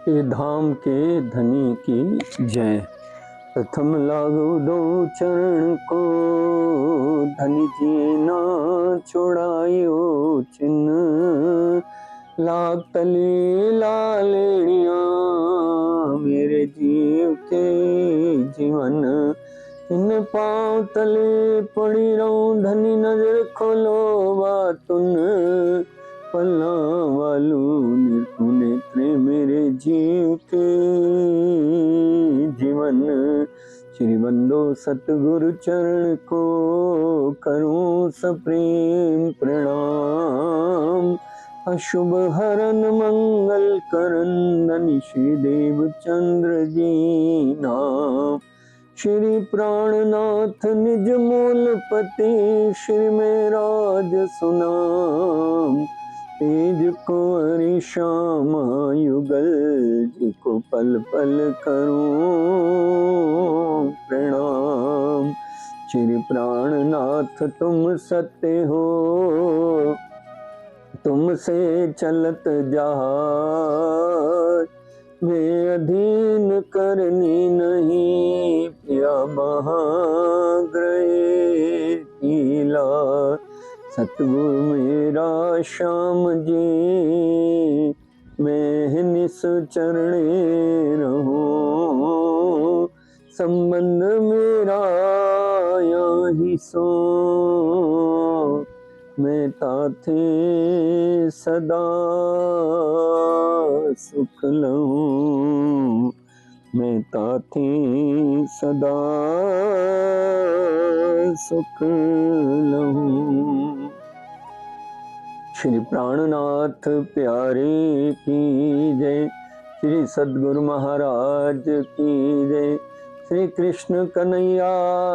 ये धाम के धनी की जय। प्रथम लागू दो चरण को, धनी जी ना छोड़ायो चिन्ह। लाग तले लालेड़िया मेरे जीव के जीवन। इन पाँव तले पड़ी रहूं धनी नजर खोलो बातुन। पल्ला वालू निर्तु नेत्रे मेरे जीव के जीवन। श्री बंदो सतगुरु चरण को करूं सप्रेम प्रणाम। अशुभ हरन मंगल करन धनी श्री देव चंद्र जी नाम। श्री प्राणनाथ निज मूलपति श्री में राज सुनाम। तेज कुंवरी श्यामा युगल जिको पल पल करूं प्रणाम। श्री प्राणनाथ तुम सत्य हो, तुमसे चलत जहाज। वे अधीन करनी नहीं पिया महाग्रह कीला। सतगुरु मेरा श्याम जी मैं निस चरणे रहूं। संबंध मेरा यही सो मैं ताथे सदा सुख लहूं। मैं ताथे सदा सुख लहूं। श्री प्राणनाथ प्यारे की जय। श्री सद्गुरु महाराज की जय। श्री कृष्ण कन्हैया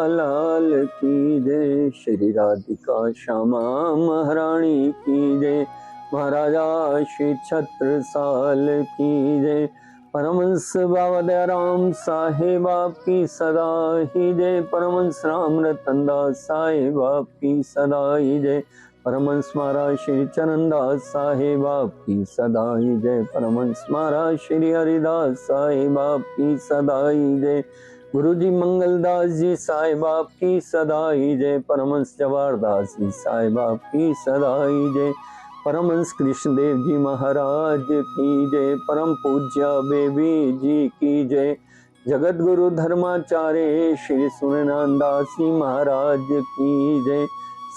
लाल की जय। श्री राधिका श्यामा महारानी की जय। महाराजा श्री छत्रसाल की जय। परमहंस बाबा दयाराम साहेब आपकी सदा ही जय। परमहंस राम रतन दास साहेब आपकी सदा ही जय। परमहंस महाराज श्री चरणदास साहेब आपकी सदा ही जय। परमहंस महाराज श्री हरिदास साहेब आपकी सदा ही जय। गुरु जी मंगलदास जी साहिब आपकी सदा ही जय। परमहंस जवाहरदास जी साहिब आपकी सदा ही जय। परमहंस कृष्णदेव जी महाराज की जय। परम पूज्य बेबी जी की जय। जगत गुरु धर्माचार्य श्री सूर्यनारायण दास जी महाराज की जय।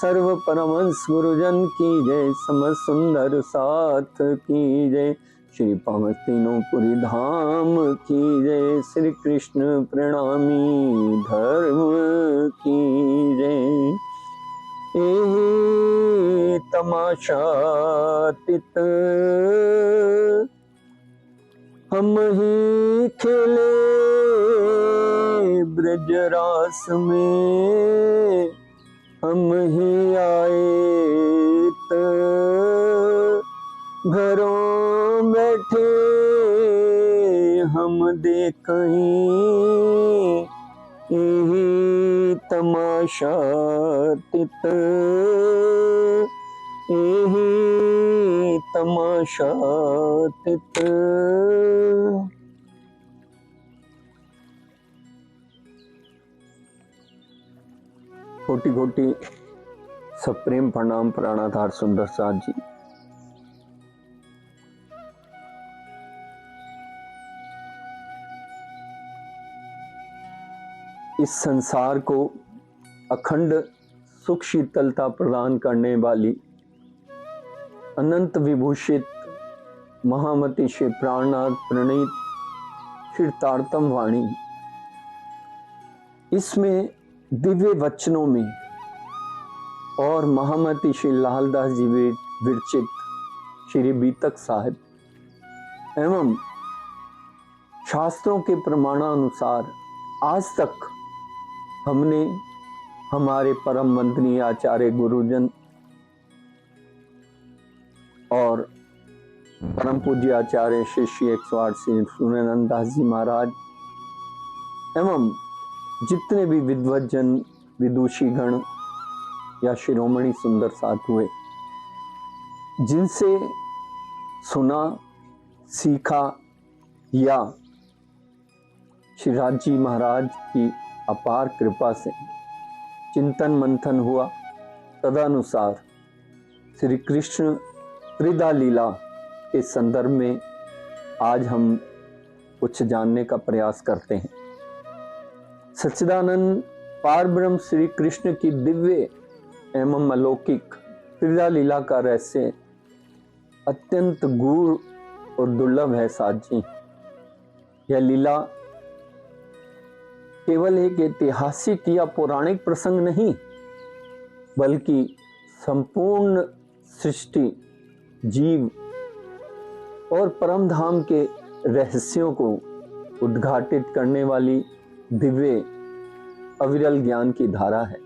सर्व परमहंस गुरुजन की जय। सम सुंदर साथ की जय। श्री पावन तीनों पुरी धाम की जय। श्री कृष्ण प्रणामी धर्म की जय। ए तमाशा तित हम ही खेले ब्रजरास में। हम ही आए घरों बैठे हम देखहीं। यही तमाशा तित यही तमाशा तित। कोटि कोटि सप्रेम प्रणाम प्राणाधार सुंदर साथ जी। इस संसार को अखंड सुख शीतलता प्रदान करने वाली अनंत विभूषित महामती श्री प्राणनाथ प्रणीत कीर्तार्थम वाणी, इसमें दिव्य वचनों में और महामती श्री लालदास जी विरचित श्री बीतक साहिब एवं शास्त्रों के प्रमाणानुसार आज तक हमने हमारे परम वंदनीय आचार्य गुरुजन और परम पूज्य आचार्य श्री 108 श्री सूर्यनारायण दास जी महाराज एवं जितने भी विद्वज्जन विदुषी गण या शिरोमणि सुंदर साथ हुए, जिनसे सुना, सीखा या श्री राज महाराज की अपार कृपा से चिंतन मंथन हुआ, तदनुसार श्री कृष्ण त्रिधा लीला के संदर्भ में आज हम कुछ जानने का प्रयास करते हैं। सच्चिदानंद पारब्रह्म श्री कृष्ण की दिव्य एवं अलौकिक त्रिधा लीला का रहस्य अत्यंत गूढ़ और दुर्लभ है साथ जी। यह लीला केवल एक ऐतिहासिक या पौराणिक प्रसंग नहीं, बल्कि संपूर्ण सृष्टि, जीव और परम धाम के रहस्यों को उद्घाटित करने वाली दिव्य अविरल ज्ञान की धारा है।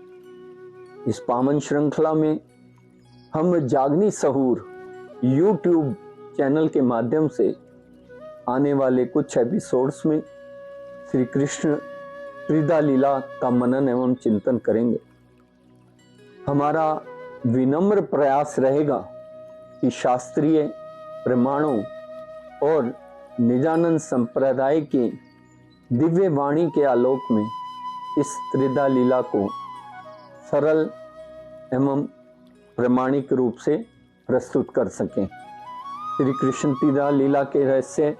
इस पावन श्रृंखला में हम जागनी सहूर YouTube चैनल के माध्यम से आने वाले कुछ एपिसोड्स में श्री कृष्ण त्रिधा लीला का मनन एवं चिंतन करेंगे। हमारा विनम्र प्रयास रहेगा कि शास्त्रीय प्रमाणों और निजानंद संप्रदाय की दिव्य वाणी के आलोक में इस त्रिधा लीला को सरल एवं प्रामाणिक रूप से प्रस्तुत कर सकें। श्री कृष्ण त्रिधा लीला के रहस्य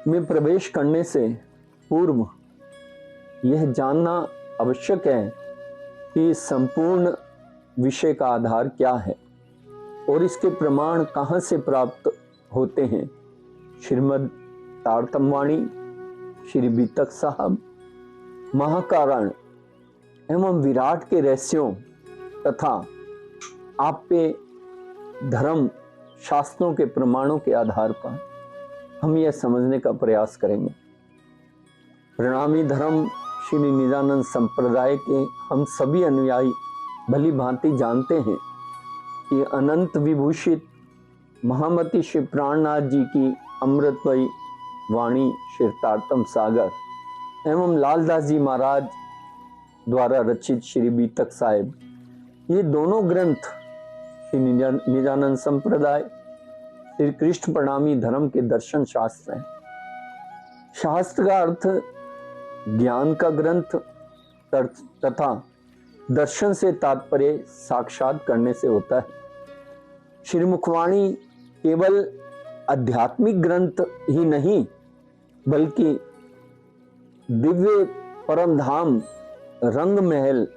में प्रवेश करने से पूर्व यह जानना आवश्यक है कि संपूर्ण विषय का आधार क्या है और इसके प्रमाण कहाँ से प्राप्त होते हैं। श्रीमद् तारतम्यवाणी, श्री बीतक साहब, महाकारण एवं विराट के रहस्यों तथा आपे धर्म शास्त्रों के प्रमाणों के आधार पर हम यह समझने का प्रयास करेंगे। प्रणामी धर्म श्री निजानंद संप्रदाय के हम सभी अनुयायी भली भांति जानते हैं कि अनंत विभूषित महामती श्री प्राणनाथ जी की अमृतमयी वाणी श्री तारतम सागर एवं लालदास जी महाराज द्वारा रचित श्री बीतक साहिब, ये दोनों ग्रंथ श्री निजानंद संप्रदाय श्री कृष्ण प्रणामी धर्म के दर्शन शास्त्र हैं। शास्त्र का अर्थ ज्ञान का ग्रंथ तथा दर्शन से तात्पर्य साक्षात करने से होता है। श्री मुखवाणी केवल आध्यात्मिक ग्रंथ ही नहीं, बल्कि दिव्य परम धाम रंग महल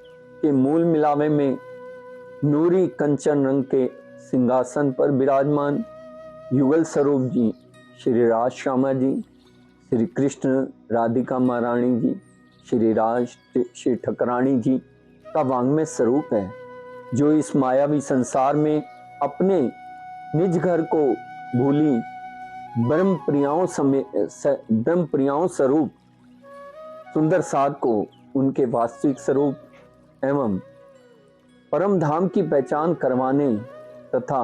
के मूल मिलावे में नूरी कंचन रंग के सिंहासन पर विराजमान युगल स्वरूप जी श्री राज श्यामा जी, श्री कृष्ण राधिका महारानी जी, श्री राज श्री ठकरानी जी का वांग्मय स्वरूप है, जो इस मायावी संसार में अपने निज घर को भूली ब्रह्म प्रियाओं स्वरूप सुंदर साध को उनके वास्तविक स्वरूप एवं परम धाम की पहचान करवाने तथा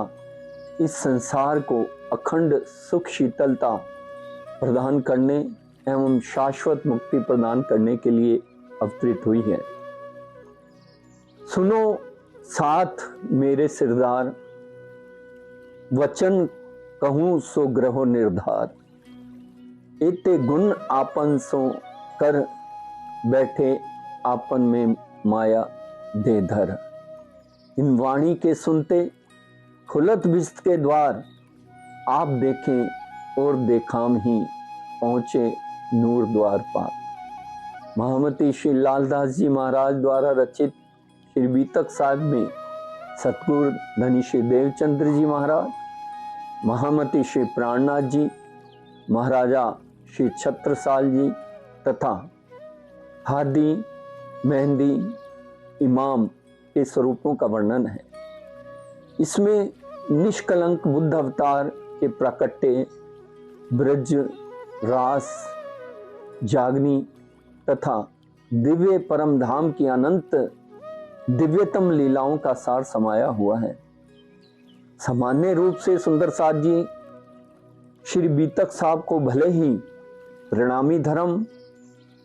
इस संसार को अखंड सुख शीतलता प्रदान करने एवं शाश्वत मुक्ति प्रदान करने के लिए अवतरित हुई है। सुनो साथ मेरे सिरदार, वचन कहूँ सो ग्रहो निर्धार, एते गुण आपन सो कर बैठे आपन में माया दे धर। इन वाणी के सुनते खुलत बिस्त के द्वार, आप देखें और देखाम ही पहुंचे नूर द्वार पार। महामती श्री लालदास जी महाराज द्वारा रचित श्री बीतक साहिब में सतगुरु धनी श्री देवचंद्र जी महाराज, महामती श्री प्राणनाथ जी, महाराजा श्री छत्रसाल जी तथा हादी मेहंदी इमाम के स्वरूपों का वर्णन है। इसमें निष्कलंक बुद्ध अवतार के प्राकट्य, ब्रज, रास, जागनी तथा दिव्य परम धाम की अनंत दिव्यतम लीलाओं का सार समाया हुआ है। सामान्य रूप से सुंदर साथ जी श्री बीतक साहब को भले ही प्रणामी धर्म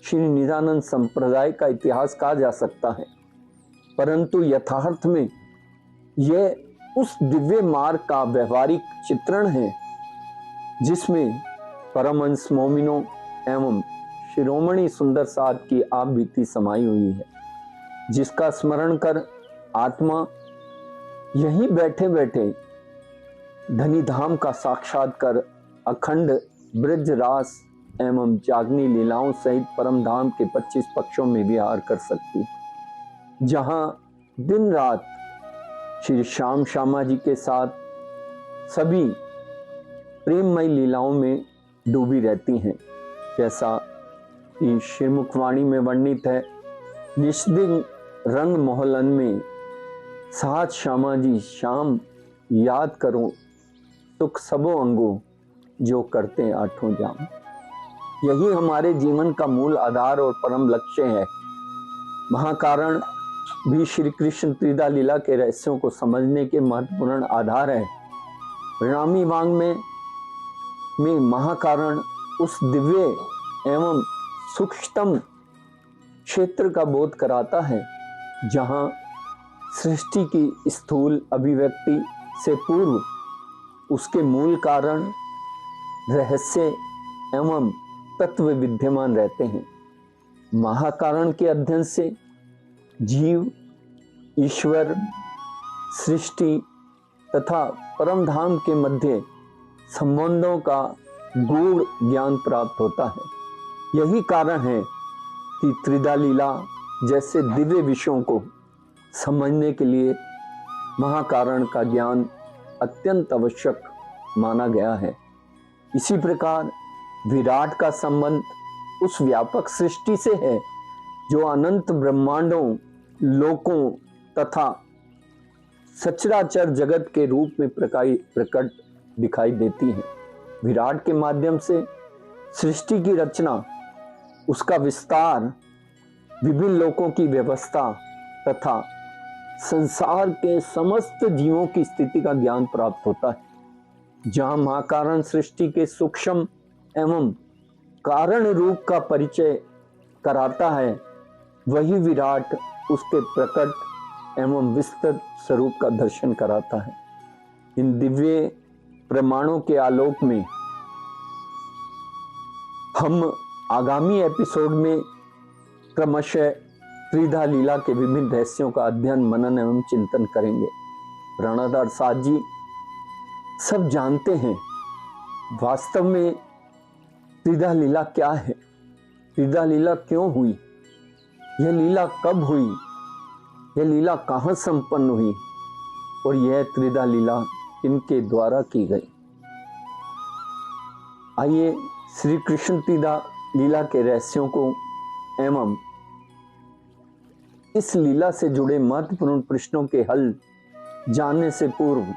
श्री निजानंद संप्रदाय का इतिहास कहा जा सकता है, परंतु यथार्थ में यह उस दिव्य मार्ग का व्यवहारिक चित्रण है जिसमें परमहंस मोमिनों एवं शिरोमणि सुंदर साध की आप बीती समाई हुई है, जिसका स्मरण कर आत्मा यहीं बैठे बैठे धनी धाम का साक्षात कर अखंड ब्रज रास एवं जागनी लीलाओं सहित परम धाम के 25 पक्षों में विहार कर सकती, जहां दिन रात श्री श्याम श्यामा जी के साथ सभी प्रेममय लीलाओं में डूबी रहती हैं। जैसा कि श्रीमुखवाणी में वर्णित है, निष्दिन रंग मोहलन में साथ श्यामा जी श्याम याद करो, सुख सबो अंगो जो करते आठों जाम। यही हमारे जीवन का मूल आधार और परम लक्ष्य है। महाकारण भी श्री कृष्ण त्रिधा लीला के रहस्यों को समझने के महत्वपूर्ण आधार है। रामी वांग में महाकारण उस दिव्य एवं सूक्ष्मतम क्षेत्र का बोध कराता है, जहां सृष्टि की स्थूल अभिव्यक्ति से पूर्व उसके मूल कारण, रहस्य एवं तत्व विद्यमान रहते हैं। महाकारण के अध्ययन से जीव, ईश्वर, सृष्टि तथा परम धाम के मध्य संबंधों का गूढ़ ज्ञान प्राप्त होता है। यही कारण है कि त्रिधा लीला जैसे दिव्य विषयों को समझने के लिए महाकारण का ज्ञान अत्यंत आवश्यक माना गया है। इसी प्रकार विराट का संबंध उस व्यापक सृष्टि से है जो अनंत ब्रह्मांडों, लोकों तथा सचराचर जगत के रूप में प्रकट दिखाई देती है। विराट के माध्यम से सृष्टि की रचना, उसका विस्तार, विभिन्न लोकों की व्यवस्था तथा संसार के समस्त जीवों की स्थिति का ज्ञान प्राप्त होता है। जहां महाकारण सृष्टि के सूक्ष्म एवं कारण रूप का परिचय कराता है, वही विराट उसके प्रकट एवं विस्तृत स्वरूप का दर्शन कराता है। इन दिव्य प्रमाणों के आलोक में हम आगामी एपिसोड में क्रमशः त्रिधा लीला के विभिन्न रहस्यों का अध्ययन, मनन एवं चिंतन करेंगे। रणधर साध जी सब जानते हैं वास्तव में त्रिधा लीला क्या है, त्रिधा लीला क्यों हुई, यह लीला कब हुई, यह लीला कहाँ संपन्न हुई और यह त्रिधा लीला इनके द्वारा की गई। आइए श्री कृष्ण त्रिधा लीला के रहस्यों को एवं इस लीला से जुड़े महत्वपूर्ण प्रश्नों के हल जानने से पूर्व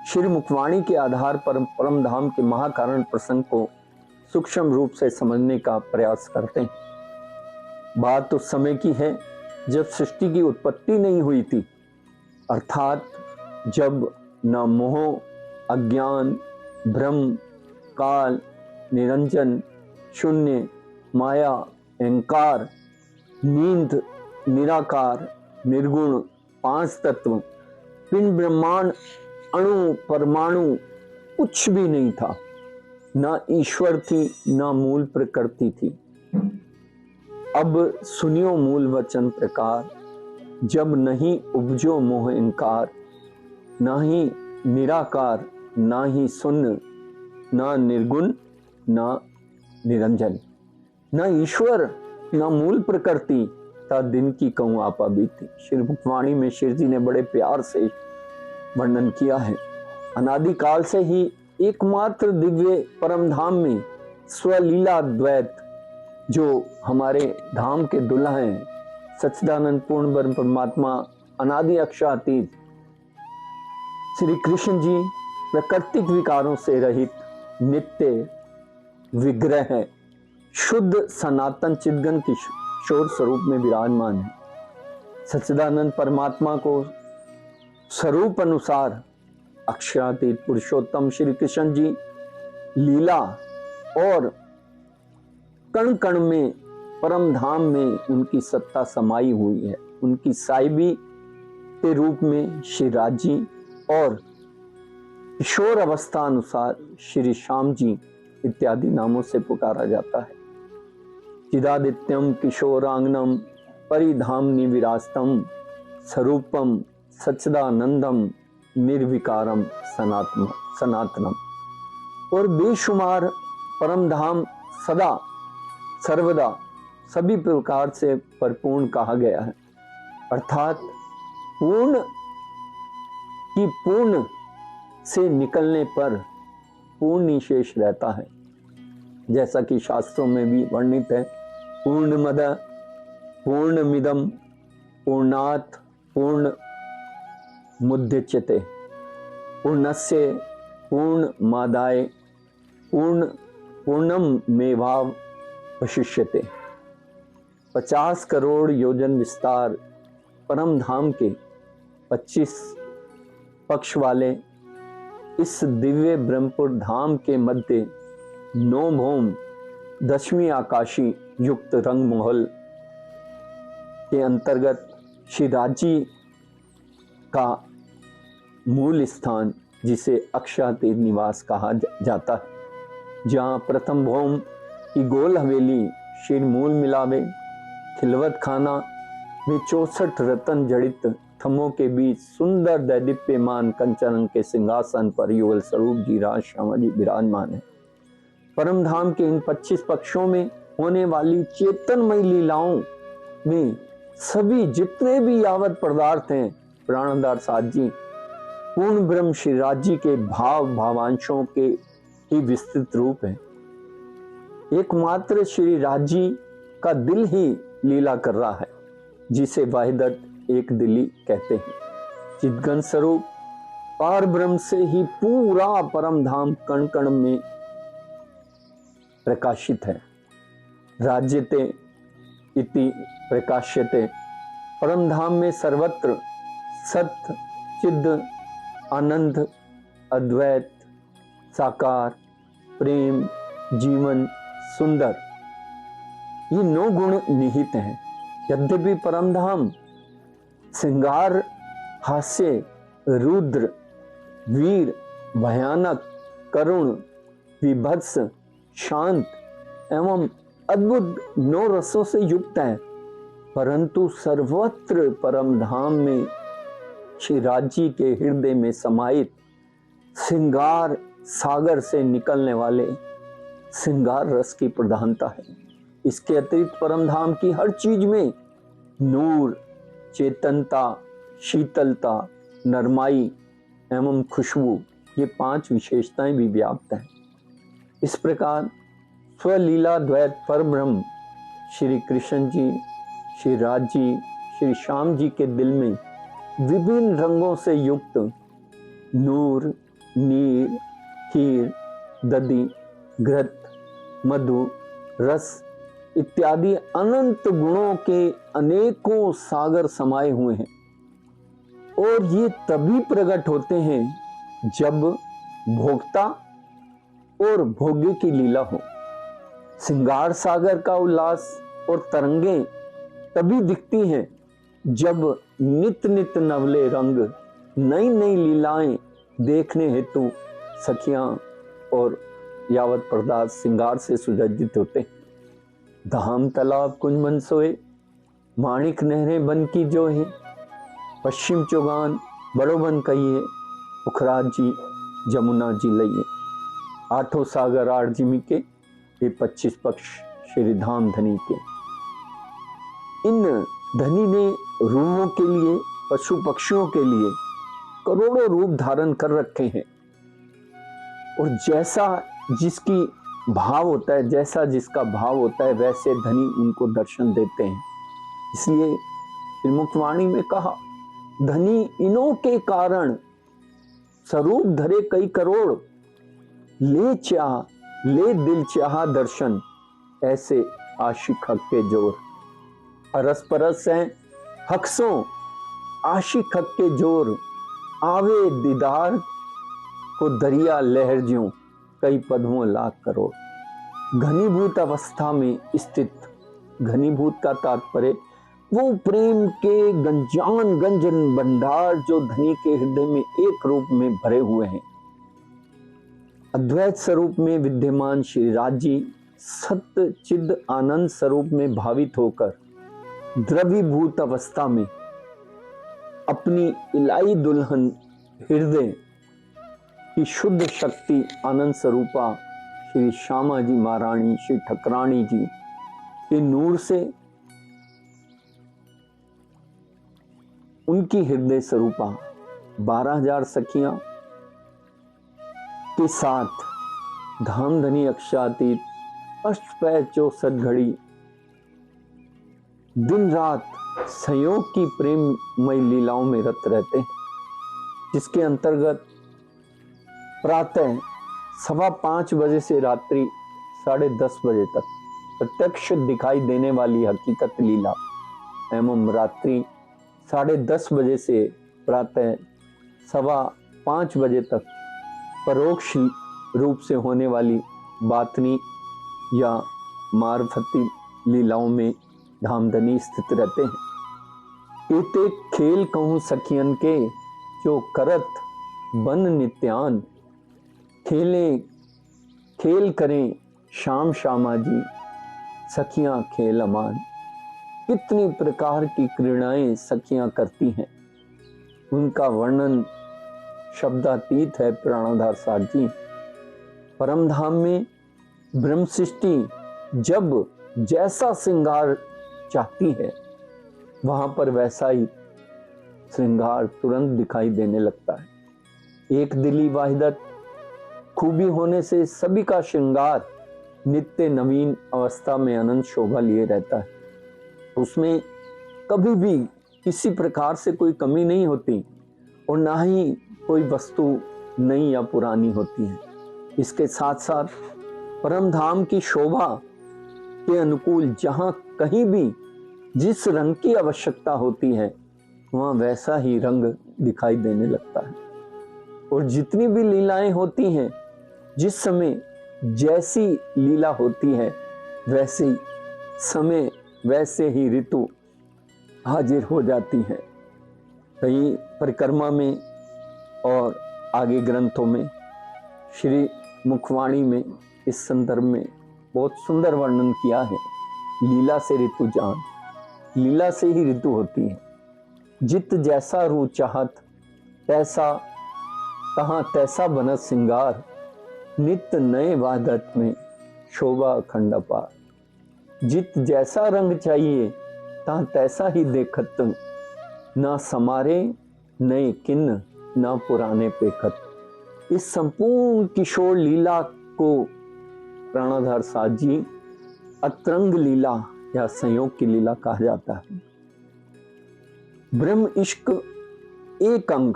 श्री मुखवाणी के आधार पर परम धाम के महाकारण प्रसंग को सूक्ष्म रूप से समझने का प्रयास करते हैं। बात उस समय की है जब सृष्टि की उत्पत्ति नहीं हुई थी, अर्थात जब न मोह, अज्ञान, भ्रम, काल, निरंजन, शून्य, माया, अहंकार, नींद, निराकार, निर्गुण, पांच तत्व, पिंड, ब्रह्मांड, अणु, परमाणु कुछ भी नहीं था। ना ईश्वर थी, ना मूल प्रकृति थी। अब सुनियो मूल वचन प्रकार, जब नहीं उपजो मोह इंकार, ना ही निराकार, ना ही शून्य, ना निर्गुण, ना निरंजन, ना ईश्वर, ना मूल प्रकृति, ता दिन की कहूं आपा बीती। श्री मुखवाणी में श्री जी ने बड़े प्यार से वर्णन किया है। अनादिकाल से ही एकमात्र दिव्य परम धाम में स्वलीला द्वैत, जो हमारे धाम के दुल्हा हैं, सच्चिदानंद पूर्ण ब्रह्म परमात्मा अनादि अक्षरातीत श्री कृष्ण जी प्राकृतिक विकारों से रहित, नित्य, विग्रह, शुद्ध सनातन चिदघन किशोर स्वरूप में विराजमान है। सच्चिदानंद परमात्मा को स्वरूप अनुसार अक्षरातीत पुरुषोत्तम श्री कृष्ण जी लीला और कण कण में परम धाम में उनकी सत्ता समाई हुई है। उनकी साहिबी के रूप में श्री राजी और किशोर अवस्था अनुसार श्री श्याम जी इत्यादि नामों से पुकारा जाता है। चिदादित्यम किशोरांगनम परिधामनि विरास्तम स्वरूपम सच्चिदानंदम निर्विकारम सनातनम। और बेशुमार परम धाम सदा सर्वदा सभी प्रकार से परिपूर्ण कहा गया है, अर्थात पूर्ण की पूर्ण से निकलने पर पूर्ण ही शेष रहता है, जैसा कि शास्त्रों में भी वर्णित है। पूर्णमद पूर्णमिदम पूर्णात् पूर्ण मुद्यच्यते पूर्णस्य पूर्णमादाय पूर्णम मेवाव वशिष्यते। 50 करोड़ योजन विस्तार परम धाम के 25 पक्ष वाले इस दिव्य ब्रह्मपुर धाम के मध्य 9 भौम 10वीं आकाशी युक्त रंग महल के अंतर्गत श्री राज्य का मूल स्थान, जिसे अक्षातीर्थ निवास कहा जाता है, जहाँ प्रथम भौम की गोल हवेली श्री मूल मिलावे खिलवत खाना में 64 रत्न जड़ित थमों के बीच सुंदर दैदीप्यमान कंचन के सिंहासन पर युगल स्वरूप जी राज श्यामा जी विराजमान है। परम धाम के इन 25 पक्षों में होने वाली चेतनमय लीलाओं में सभी जितने भी यावत पदार्थ हैं प्राणदार साथ जी पूर्ण ब्रह्म श्री राज्य के भावांशों के ही विस्तृत रूप है। एकमात्र श्री राज्य का दिल ही लीला कर रहा है, जिसे वाहिदत एक दिली कहते हैं। चिदघन स्वरूप पार ब्रह्म से ही पूरा परम धाम कण कण में प्रकाशित है। राज्यते इति प्रकाश्यते। परम धाम में सर्वत्र सत्य चिद आनंद अद्वैत साकार प्रेम जीवन सुंदर ये 9 गुण निहित हैं। यद्यपि परम धाम श्रृंगार हास्य रुद्र वीर भयानक करुण विभत्स शांत एवं अद्भुत 9 रसों से युक्त है, परंतु सर्वत्र परम धाम में श्री राज्य के हृदय में समाहित श्रृंगार सागर से निकलने वाले श्रृंगार रस की प्रधानता है। इसके अतिरिक्त परम धाम की हर चीज में नूर चेतनता शीतलता नरमाई एवं खुशबू ये 5 विशेषताएं भी व्याप्त हैं। इस प्रकार स्वलीला द्वैत परब्रह्म श्री कृष्ण जी श्री राज जी श्री श्याम जी के दिल में विभिन्न रंगों से युक्त नूर नीर खीर दधि घृत मधु रस इत्यादि अनंत गुणों के अनेकों सागर समाये हुए हैं, और ये तभी प्रकट होते हैं जब भोक्ता और भोग्य की लीला हो। श्रृंगार सागर का उल्लास और तरंगे तभी दिखती हैं जब नित नित नवले रंग नई नई लीलाएं देखने हेतु सखियां और यावत पदार्थ श्रृंगार से सुसज्जित होते हैं। धाम तालाब कुंज बन सोए माणिक नहरें बन की जो है पश्चिम चौगान बड़ो बन कहिए पुखराज जी जमुना जी लइए। 8 सागर 8 जिमी के ये 25 पक्ष श्री धाम धनी के। इन धनी ने रूहों के लिए पशु पक्षियों के लिए करोड़ों रूप धारण कर रखे हैं, और जैसा जिसकी भाव होता है जैसा जिसका भाव होता है वैसे धनी उनको दर्शन देते हैं। इसलिए श्रीमुखवाणी में कहा धनी इनों के कारण स्वरूप धरे कई करोड़ ले दिल चाहा दर्शन ऐसे आशिक हक के जोर। अरस परस हैं हक्सों आशिक हक के जोर आवे दीदार को दरिया लहर ज्यों कई पद्मों लाख करोड़। घनीभूत अवस्था में स्थित, घनीभूत का तात्पर्य वो प्रेम के गंजन भंडार जो धनी के हृदय में एक रूप में भरे हुए हैं। अद्वैत स्वरूप में विद्यमान श्री राज जी सत्य चिद आनंद स्वरूप में भावित होकर द्रवीभूत अवस्था में अपनी इलाई दुल्हन हृदय की शुद्ध शक्ति आनंद स्वरूपा श्री श्यामा जी महारानी श्री ठकरानी जी के नूर से उनकी हृदय स्वरूपा 12,000 सखियां के साथ धामधनी अक्षातीत अष्टपैर 64 घड़ी दिन रात संयोग की प्रेममय लीलाओं में रत रहते हैं, जिसके अंतर्गत प्रातः 5:15 बजे से रात्रि 10:30 बजे तक प्रत्यक्ष दिखाई देने वाली हकीकत लीला एवं रात्रि 10:30 बजे से प्रातः 5:15 बजे तक परोक्ष रूप से होने वाली बातनी या मार्फती लीलाओं में धामधनी स्थित रहते हैं। एते खेल कहूँ सखियन के जो करत बन नित्यान, खेलें खेल करें शाम श्यामा जी सखियां खेल अमान। कितनी प्रकार की क्रीड़ाएं सखियां करती हैं, उनका वर्णन शब्दातीत है। प्राणाधार साथ जी परम धाम में ब्रह्म सृष्टि जब जैसा श्रृंगार चाहती है, वहां पर वैसा ही श्रृंगार तुरंत दिखाई देने लगता है। एक दिली वाहिदत खूबी होने से सभी का श्रृंगार नित्य नवीन अवस्था में अनंत शोभा लिए रहता है। उसमें कभी भी किसी प्रकार से कोई कमी नहीं होती और ना ही कोई वस्तु नई या पुरानी होती है। इसके साथ साथ परम धाम की शोभा के अनुकूल जहाँ कहीं भी जिस रंग की आवश्यकता होती है, वहाँ वैसा ही रंग दिखाई देने लगता है। और जितनी भी लीलाएं होती हैं, जिस समय जैसी लीला होती है, वैसे समय वैसे ही ऋतु हाजिर हो जाती है। कई परिक्रमा में और आगे ग्रंथों में श्री मुखवाणी में इस संदर्भ में बहुत सुंदर वर्णन किया है। लीला से ऋतु जान, लीला से ही ऋतु होती है। जित जैसा रू चाहत तैसा कहाँ तैसा बनत सिंगार, नित्य नए वादत में शोभा अखंड अपार। जित जैसा रंग चाहिए ता तैसा ही देखत, ना समारे नए किन्न ना पुराने पेखत। इस संपूर्ण किशोर लीला को प्राणाधार साथ जी अतरंग लीला या संयोग की लीला कहा जाता है। ब्रह्म इश्क एक अंग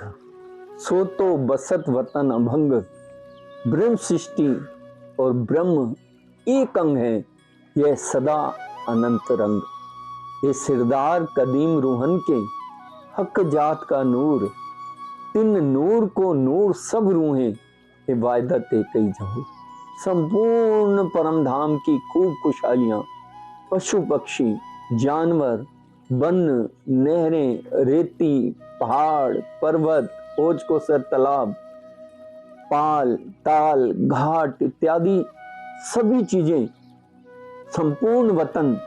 सो तो बसत वतन अभंग। ब्रह्म सृष्टि और ब्रह्म एक अंग है, यह सदा अनंत रंग। ये सिरदार कदीम रूहन के हक जात का नूर, तिन नूर को नूर सब रूहें ये वायदत एक ही जहूर। संपूर्ण परम धाम की खूब खुशहालियां, पशु पक्षी जानवर वन नहरें रेती पहाड़ पर्वत ओज को सर तालाब पाल ताल घाट इत्यादि सभी चीजें, संपूर्ण वतन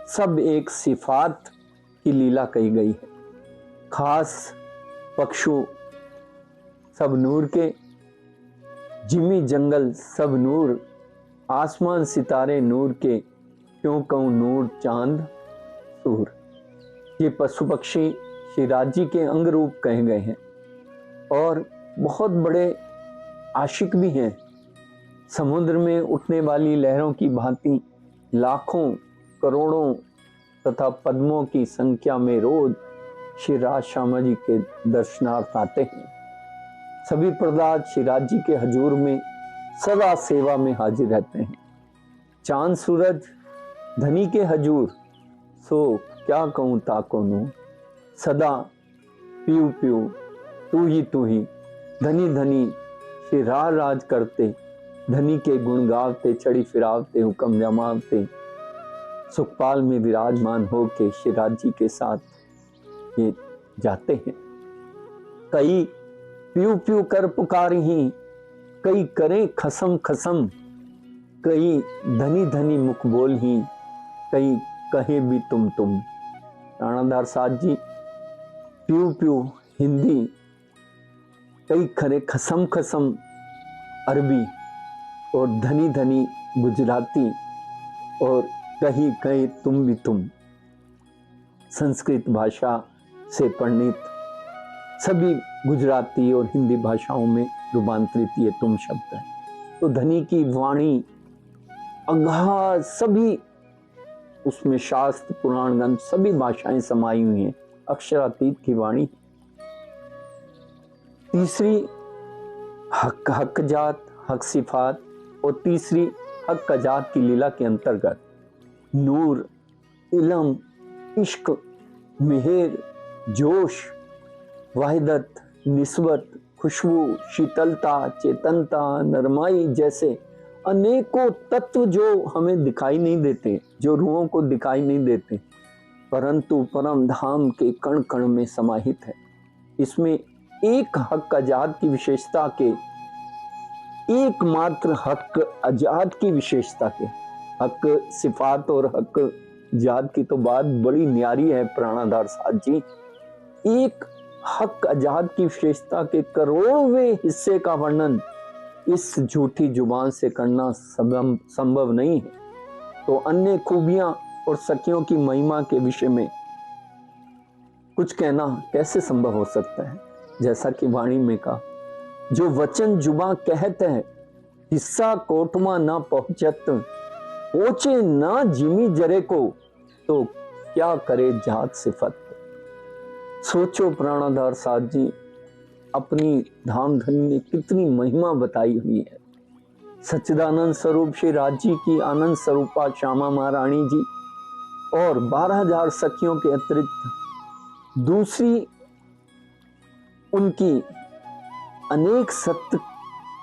सब एक सिफात की लीला कही गई है। खास पक्षु सब नूर के, जिमी जंगल सब नूर, आसमान सितारे नूर के, क्यों कहूं नूर चांद सूर। ये पशु पक्षी श्री राज जी के अंग रूप कहे गए हैं और बहुत बड़े आशिक भी हैं। समुद्र में उठने वाली लहरों की भांति लाखों करोड़ों तथा पद्मों की संख्या में रोज श्री राज श्यामा जी के दर्शनार्थ आते हैं। सभी प्रहलाद श्री राज जी के हजूर में सदा सेवा में हाजिर रहते हैं। चांद सूरज धनी के हजूर सो क्या कहूँ ताको नू, सदा पीऊ पीऊ तू ही धनी धनी श्री राज करते, धनी के गुण गावते चढ़ी फिरावते हुक्म जमावते, सुखपाल में विराजमान हो के श्री राज जी के साथ ये जाते हैं। कई प्यू प्यू कर पुकारी ही कई करें खसम खसम, कई धनी धनी मुख बोल ही, कई कहे भी तुम। राणाधार साध जी प्यू प्यू हिंदी, कई करे खसम खसम अरबी और धनी धनी गुजराती और कहीं कहीं तुम भी तुम संस्कृत भाषा से परिणित सभी गुजराती और हिंदी भाषाओं में रूपांतरित ये तुम शब्द है। तो धनी की वाणी अगाध, सभी उसमें शास्त्र पुराण ग्रंथ सभी भाषाएं समाई हुई हैं, अक्षरातीत की वाणी। तीसरी हक जात, हक सिफात, और तीसरी हक जात की लीला के अंतर्गत नूर, इलम, इश्क, मेहर, जोश, वाहिदत, निस्बत, खुशबू, शीतलता, चेतनता, नरमाई जैसे अनेकों तत्व जो हमें दिखाई नहीं देते, जो रूहों को दिखाई नहीं देते, परंतु परम धाम के कण कण में समाहित है। इसमें एक हक आजाद की विशेषता के, एकमात्र हक आजाद की विशेषता के, हक सिफात और हक जात की तो बात बड़ी न्यारी है प्राणाधार साध जी। एक हक आजाद की विशेषता के करोड़वें हिस्से का वर्णन इस झूठी जुबान से करना संभव नहीं है। तो अन्य खूबियां और सखियों की महिमा के विषय में कुछ कहना कैसे संभव हो सकता है। जैसा कि वाणी में कहा, जो वचन जुबां कहत है, हिस्सा कोटमा ना पहुंचत, पहुंचे ना जिमी जरे को, तो क्या करे जात सिफत। सोचो प्राणाधार साध जी अपनी धाम धनी ने कितनी महिमा बताई हुई है। सच्चिदानंद स्वरूप श्री राज जी की आनंद स्वरूपा श्यामा महारानी जी और 12,000 सखियों के अतिरिक्त दूसरी उनकी अनेक सत्य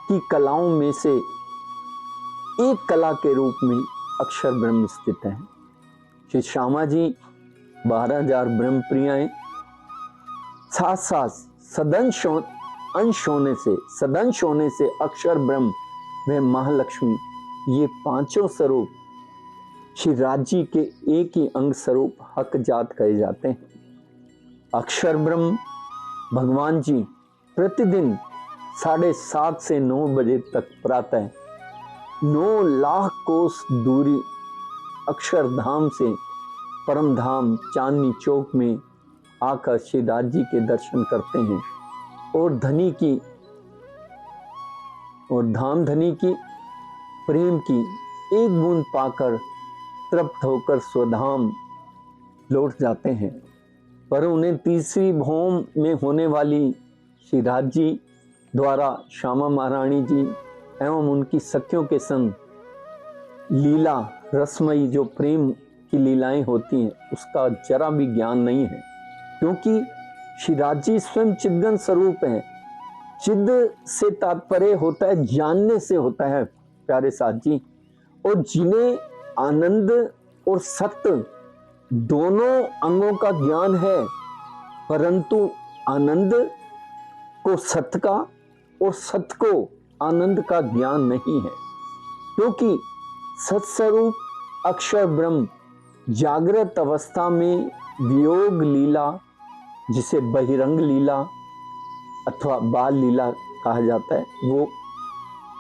की कलाओं में से एक कला के रूप में अक्षर ब्रह्म स्थित है। श्री श्यामा जी 12,000 ब्रह्म प्रियाएं, साथ साथ सदंश होने से अक्षर ब्रह्म व महालक्ष्मी, ये पांचों स्वरूप श्री राज जी के एक ही अंग स्वरूप हक जात कहे जाते हैं। अक्षर ब्रह्म भगवान जी प्रतिदिन 7:30 से 9 बजे तक प्रातः 9 लाख कोस दूरी अक्षरधाम से परम धाम चांदनी चौक में आकर श्री राज जी के दर्शन करते हैं और धाम धनी की प्रेम की एक बूंद पाकर तृप्त होकर स्वधाम लौट जाते हैं। पर उन्हें तीसरी भौम में होने वाली श्री राज जी द्वारा श्यामा महारानी जी एवं उनकी सखियों के संग लीला रसमयी जो प्रेम की लीलाएं होती हैं उसका जरा भी ज्ञान नहीं है, क्योंकि श्री राज जी स्वयं चिद्गन स्वरूप हैं। चिद से तात्पर्य होता है जानने से होता है प्यारे साथ जी, और जिन्हें आनंद और सत्य दोनों अंगों का ज्ञान है, परंतु आनंद को सत्य का और सत्य को आनंद का ज्ञान नहीं है, क्योंकि सत्स्वरूप अक्षर ब्रह्म जागृत अवस्था में वियोग लीला, जिसे बहिरंग लीला अथवा बाल लीला कहा जाता है, वो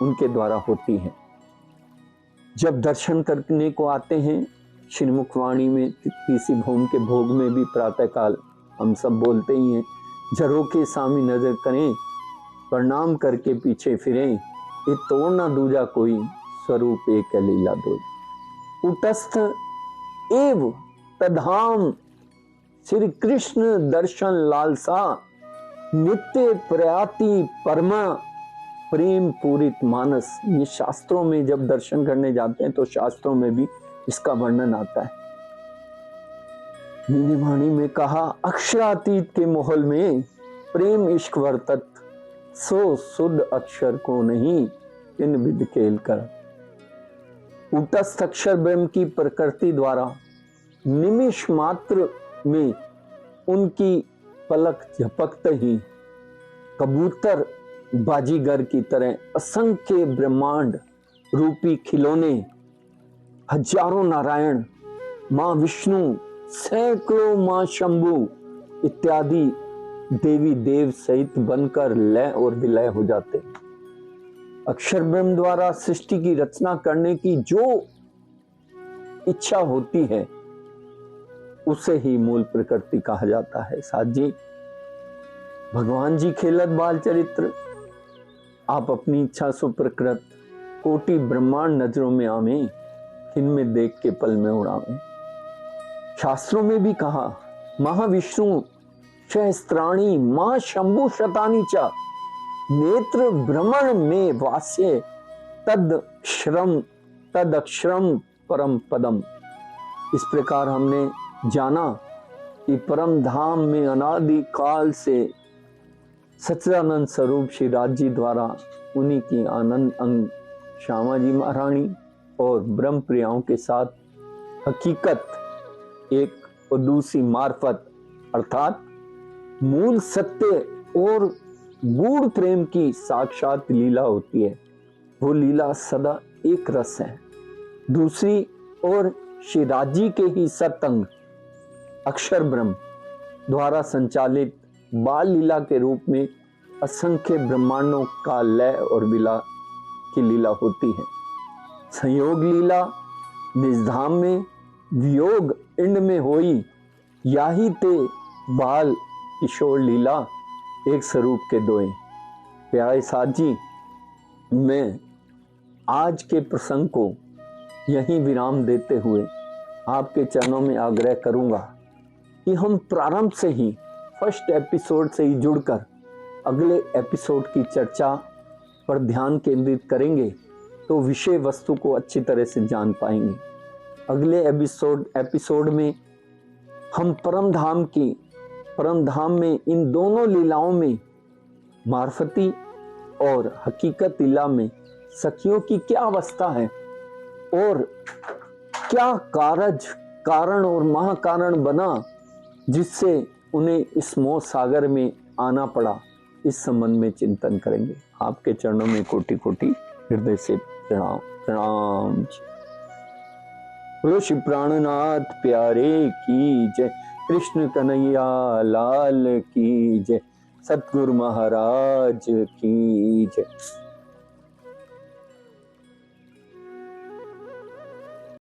उनके द्वारा होती है। जब दर्शन करने को आते हैं श्रीमुखवाणी में तीसरी भौम के भोग में भी प्रातःकाल हम सब बोलते ही हैं, जरो के सामी नजर करें, प्रणाम करके पीछे फिरें, ये तोड़ ना दूजा कोई, स्वरूप एक लीला दो। उतस्थ एव तधाम श्री कृष्ण दर्शन लालसा, नित्य प्रयाति परमा प्रेम पूरित मानस। ये शास्त्रों में जब दर्शन करने जाते हैं तो शास्त्रों में भी इसका वर्णन आता है। नीलिवाणी में कहा, अक्षरातीत के मोहल में प्रेम इश्क वर्तत, सो शुद्ध अक्षर को नहीं इन विद खेल कर। उतस्थ अक्षर ब्रह्म की प्रकृति द्वारा निमिष मात्र में उनकी पलक झपकते ही कबूतर बाजीगर की तरह असंख्य ब्रह्मांड रूपी खिलौने, हजारों नारायण, माँ विष्णु, सैकड़ों माँ शंभु इत्यादि देवी देव सहित बनकर लय और विलय हो जाते। अक्षर ब्रह्म द्वारा सृष्टि की रचना करने की जो इच्छा होती है उसे ही मूल प्रकृति कहा जाता है। साथ जी, भगवान जी खेलत बाल चरित्र, आप अपनी इच्छा सो प्रकृत कोटि ब्रह्मांड नजरों में आवे, इनमें देख के पल में उड़ावे। शास्त्रों में भी कहा, महाविष्णु सहस्त्राणी मां शंभु शतानी च नेत्र भ्रमण में वास्य तद अक्षरम परम पदम। इस प्रकार हमने जाना कि परम धाम में अनादि काल से सच्चिदानंद स्वरूप श्री राज जी द्वारा उन्हीं की आनंद अंग श्यामा जी महारानी और ब्रह्म प्रियाओं के साथ हकीकत एक और दूसरी मार्फत अर्थात मूल सत्य और गूढ़ प्रेम की साक्षात लीला होती है। वो लीला सदा एक रस है। दूसरी ओर श्री राज जी के ही सतंग अक्षर ब्रह्म द्वारा संचालित बाल लीला के रूप में असंख्य ब्रह्मांडों का लय और विलय की लीला होती है। संयोग लीला निजधाम में, वियोग इंड में होई, याही ते बाल किशोर लीला एक स्वरूप के दोए। प्यारे साथ जी, मैं आज के प्रसंग को यहीं विराम देते हुए आपके चरणों में आग्रह करूंगा कि हम प्रारंभ से ही फर्स्ट एपिसोड से ही जुड़कर अगले एपिसोड की चर्चा पर ध्यान केंद्रित करेंगे तो विषय वस्तु को अच्छी तरह से जान पाएंगे। अगले एपिसोड में हम परम धाम में इन दोनों लीलाओं में मार्फती और हकीकत लीला में सखियों की क्या अवस्था है और क्या कारण और महाकारण बना जिससे उन्हें इस मोह सागर में आना पड़ा, इस संबंध में चिंतन करेंगे। आपके चरणों में कोटि कोटि हृदय से प्रणाम। बोलो श्री प्राणनाथ प्यारे की जय, कृष्ण कन्हैया लाल की जय, सतगुरु महाराज की जय।